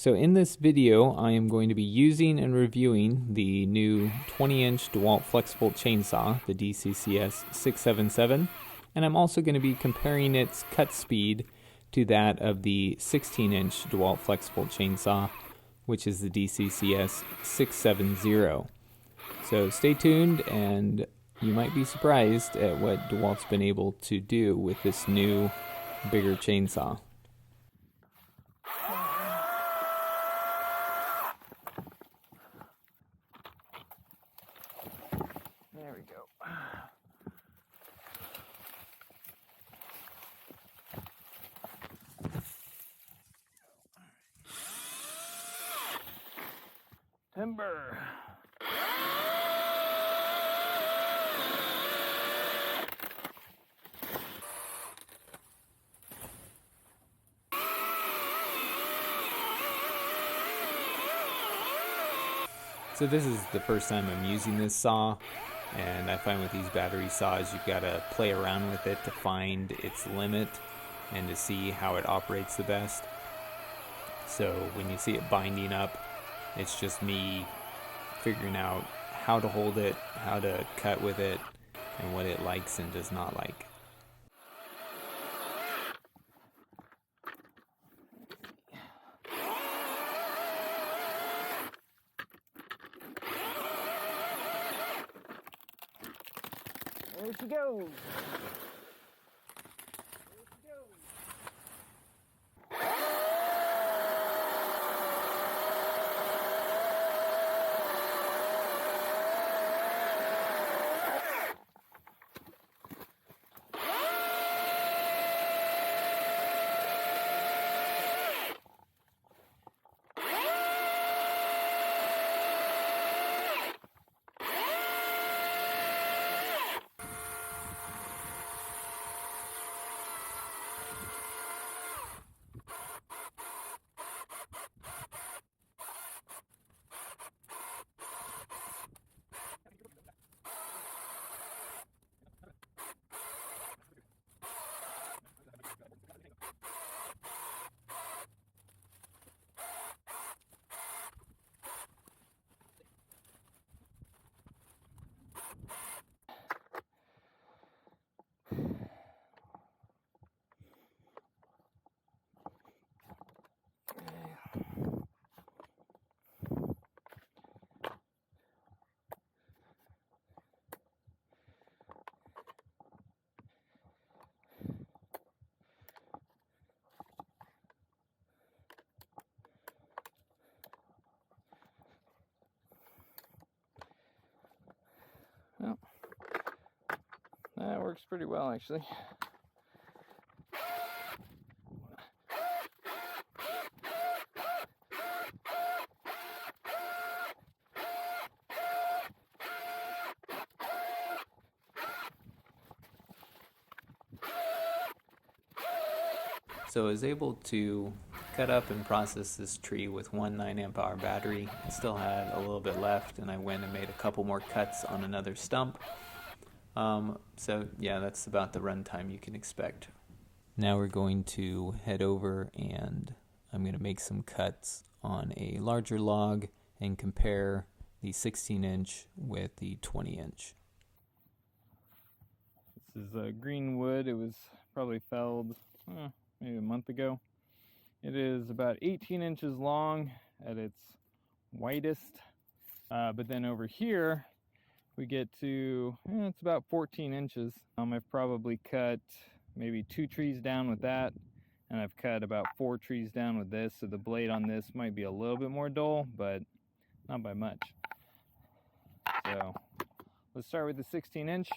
So in this video, I am going to be using and reviewing the new 20-inch DeWalt Flexvolt chainsaw, the DCCS677, and I'm also going to be comparing its cut speed to that of the 16-inch DeWalt Flexvolt chainsaw, which is the DCCS670. So stay tuned, and you might be surprised at what DeWalt's been able to do with this new, bigger chainsaw. There we go. Timber. So this is the first time I'm using this saw, and I find with these battery saws you've got to play around with it to find its limit and to see how it operates the best. So when you see it binding up, it's just me figuring out how to hold it, how to cut with it, and what it likes and does not like. There she goes. Well, that works pretty well, actually. So I was able to cut up and process this tree with one 9 amp hour battery. I still had a little bit left, and I went and made a couple more cuts on another stump. So yeah, that's about the runtime you can expect. Now we're going to head over and I'm going to make some cuts on a larger log and compare the 16-inch with the 20-inch. This is green wood. It was probably felled maybe a month ago. It is about 18 inches long at its widest, but then over here we get to it's about 14 inches. I've probably cut maybe 2 trees down with that, and I've cut about 4 trees down with this, so the blade on this might be a little bit more dull, but not by much. So let's start with the 16-inch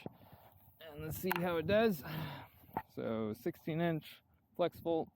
and let's see how it does. So 16-inch Flexvolt.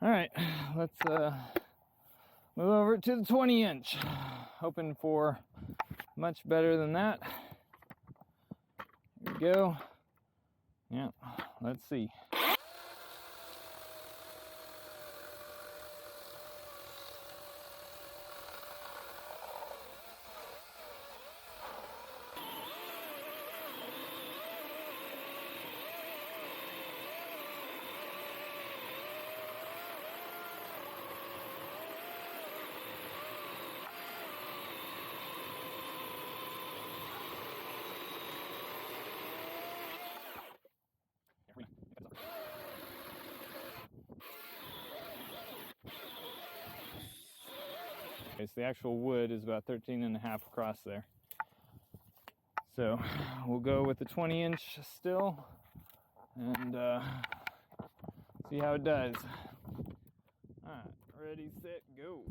All right, let's move over to the 20 inch. Hoping for much better than that. Here we go. Yeah, let's see. Okay, so the actual wood is about 13.5 across there. So we'll go with the 20 inch still and see how it does. All right, ready, set, go.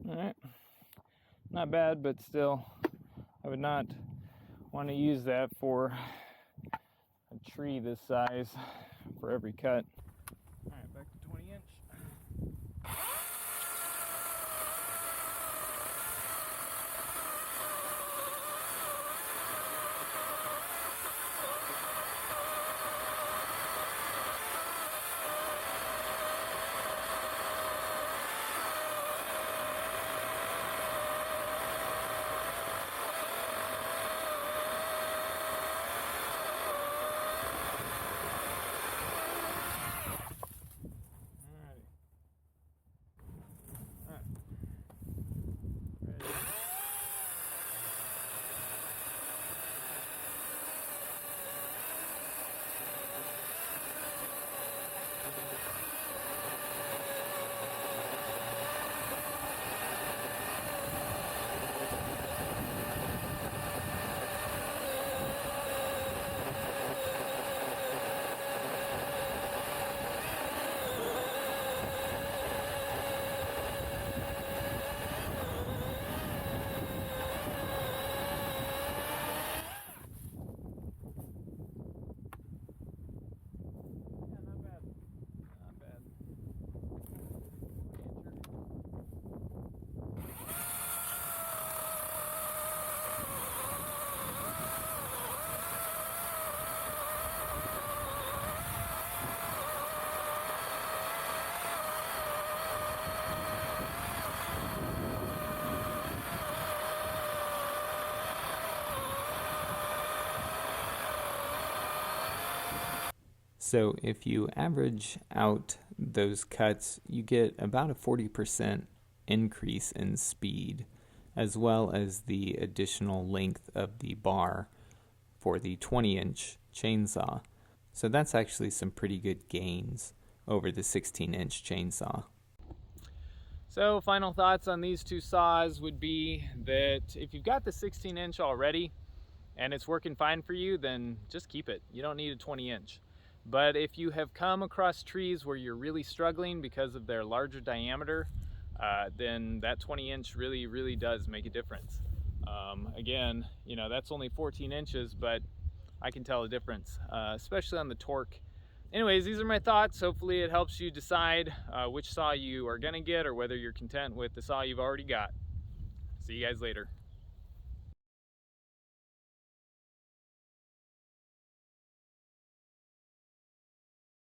Alright, not bad, but still, I would not want to use that for a tree this size for every cut. Alright, back to 20 inch. So if you average out those cuts, you get about a 40% increase in speed, as well as the additional length of the bar for the 20-inch chainsaw. So that's actually some pretty good gains over the 16-inch chainsaw. So final thoughts on these two saws would be that if you've got the 16-inch already and it's working fine for you, then just keep it. You don't need a 20-inch. But if you have come across trees where you're really struggling because of their larger diameter, then that 20-inch really does make a difference. Again, you know, that's only 14 inches, but I can tell a difference, especially on the torque. anyways, these are my thoughts. Hopefully it helps you decide which saw you are gonna get or whether you're content with the saw you've already got. See you guys later.